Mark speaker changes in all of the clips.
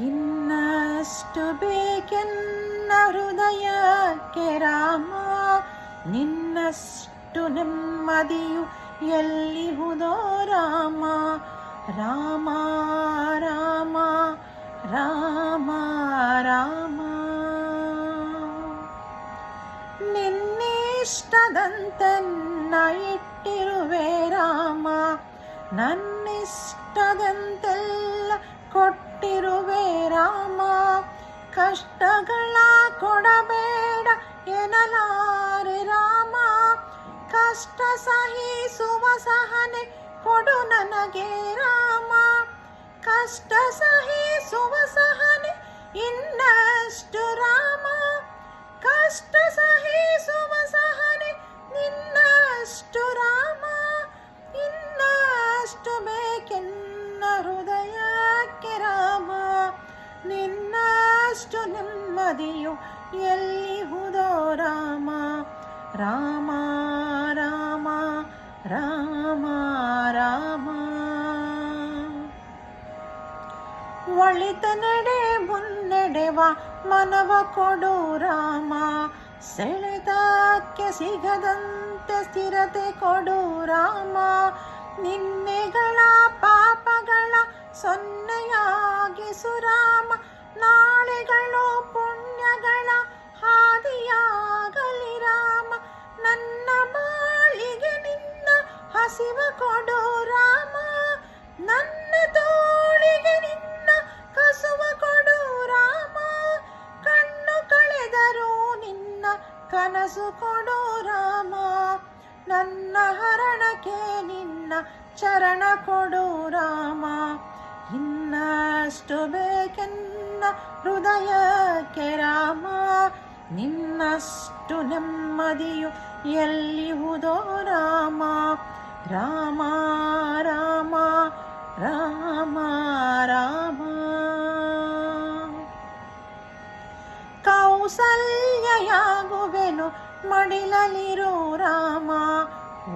Speaker 1: ಇನ್ನಷ್ಟು ಬೇಕೆನ್ನ ಹೃದಯಕ್ಕೆ ರಾಮ, ನಿನ್ನಷ್ಟು ನೆಮ್ಮದಿಯು ಎಲ್ಲಿಹುದೋ ರಾಮ. ರಾಮ ರಾಮ ರಾಮ ರಾಮ, ನಿನ್ನಿಷ್ಟದಂತೆನ್ನ ಇಟ್ಟಿರುವೆ ರಾಮ, ನನ್ನಿಷ್ಟದಂತೆಲ್ಲ ಕೊಟ್ಟಿರುವೆ ರಾಮ. ಕಷ್ಟಗಳ ಕೊಡಬೇಡ ಎನ್ನಲಾರೆ ರಾಮ, ಕಷ್ಟ ಸಹಿಸುವ ಸಹನೆ ಕೊಡು ನನಗೆ ರಾಮ. ಕಷ್ಟ ಸಹಿಸುವ ಸಹನೆ ಇನ್ನಷ್ಟು ರಾಮ, ಕಷ್ಟ ಸಹಿಸುವ ಸಹನೆ ನಿನ್ನಷ್ಟು ರಾಮ. ಇನ್ನಷ್ಟು ಬೇಕೆನ್ನ ಹೃದಯಕ್ಕೆ ರಾಮ, ನಿನ್ನಷ್ಟು ನೆಮ್ಮದಿಯು ಎಲ್ಲಿಹುದೋ ರಾಮ. ರಾಮ ರಾಮ ರಾಮ ರಾಮ, ಒಳಿತ ನಡೆ ಮುನ್ನಡೆವ ಮನವ ಕೊಡು ರಾಮ, ಸೆಳೆತಕ್ಕೆ ಸಿಗದಂತೆ ಸ್ಥಿರತೆ ಕೊಡು ರಾಮ. ನಿನ್ನೆಗಳ ಪಾಪಗಳ ಸೊನ್ನೆಯಾಗಿಸು ರಾಮ, ನಾಳೆಗಳು ಪುಣ್ಯಗಳ ಹಾದಿಯಾಗಲಿ ರಾಮ. ನನ್ನ ಬಾಳಿಗೆ ನಿನ್ನ ಹಸಿವ ಕೊಡು ರಾಮ, ನನ್ನ ತೋಳಿಗೆ ನಿನ್ನ ಕಸುವ ಕೊಡು ರಾಮ. ಕಣ್ಣು ಕಳೆದರೂ ನಿನ್ನ ಕನಸು ಕೊಡು ರಾಮ, ನನ್ನ ಹರಣಕ್ಕೆ ನಿನ್ನ ಚರಣ ಕೊಡು ರಾಮ. ಇನ್ನಷ್ಟು ಬೇಕೆನ್ನ ಹೃದಯಕ್ಕೆ ರಾಮ, ನಿನ್ನಷ್ಟು ನೆಮ್ಮದಿಯು ಎಲ್ಲಿಹುದೋ ರಾಮ. ರಾಮ ರಾಮ ರಾಮ ರಾಮ, ಕೌಸಲ್ಯಯಾಗುವೆನು ಮಡಿಲಲಿರು ರಾಮ,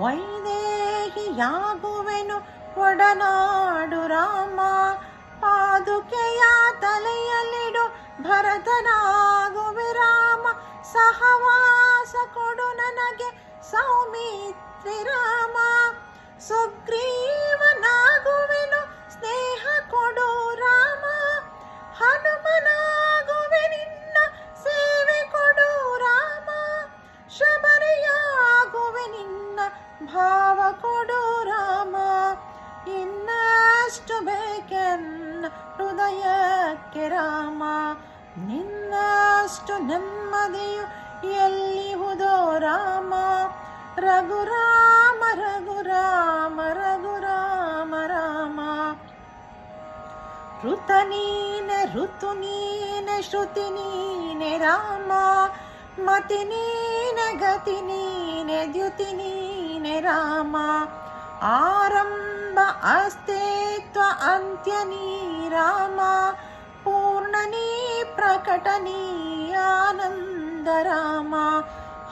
Speaker 1: ವೈದೇಹಿಯಾಗುವೆನು ಒಡನಾಡು ರಾಮ. ಪಾದುಕೆಯ ತಲೆಯಲ್ಲಿಡು ಭರತನಾಗುವೆ ರಾಮ, ಸಹವಾಸ ಕೊಡು ನನಗೆ ಸೌಮಿತ್ರಿ ರಾಮ. ಸುಗ್ರೀವನಾಗುವೆನು ಸ್ನೇಹ ಕೊಡು ರಾಮ, ಹನುಮನಾಗುವೆ ನಿನ್ನ ಸೇವೆ ಕೊಡು ರಾಮ. ಶಬರಿಯಾಗುವೆ ನಿನ್ನ ಭಾವ ಕೊಡು ರಾಮ, ಇನ್ನಷ್ಟು ಬೇಕೆನ್ನ ಹೃದಯಕ್ಕೆ ರಾಮ. ನಿನ್ನಷ್ಟು ನೆಮ್ಮದಿಯು ಎಲ್ಲಿಹುದೋ ರಾಮ. ರಘುರಾಮ ರಘುರಾಮ ರಘುರಾಮ ರಾಮ, ಋತ ನೀನೆ ಋತು ನೀನೆ ಶ್ರುತಿ ನೀನೆ ರಾಮ. ಮತಿ ನೀನೆ ಗತಿ ನೀನೆ ದ್ಯುತಿ ನೀನೆ ರಾಮ. ಆರಂಭ ಅಸ್ತಿತ್ವ ಅಂತ್ಯ ನೀ ರಾಮ, ಪೂರ್ಣ ನೀ ಪ್ರಕಟ ನೀ ಆನಂದ ರಾಮ.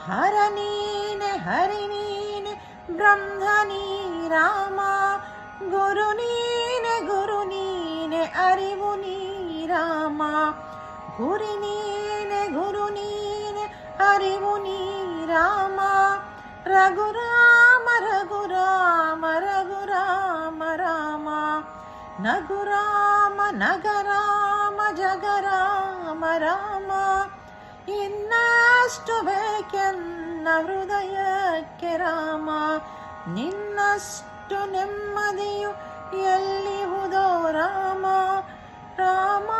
Speaker 1: ಹರ ನೀನೆ ಹರಿ ನೀನೆ ಬ್ರಹ್ಮ ನೀ ರಾಮ, ಗುರು ನೀನೆ ಅರಿವು ನೀ ರಾಮ. ಗುರಿ ನೀನೆ ಗುರು ನೀನೆ ಅರಿವು ನೀ ರಾಮ. ರಘುರಾಮ ರಘುರಾಮ ರಘುರಾಮ ರಾಮ, ನಗುರಾಮ ನಗರಾಮ ಜಗರಾಮ ರಾಮ. ಇನ್ನಷ್ಟು ಬೇಕೆನ್ನ ಹೃದಯಕ್ಕೆ ರಾಮ, ನಿನ್ನಷ್ಟು ನೆಮ್ಮದಿಯು ಎಲ್ಲಿಹುದೋ ರಾಮ. ರಾಮ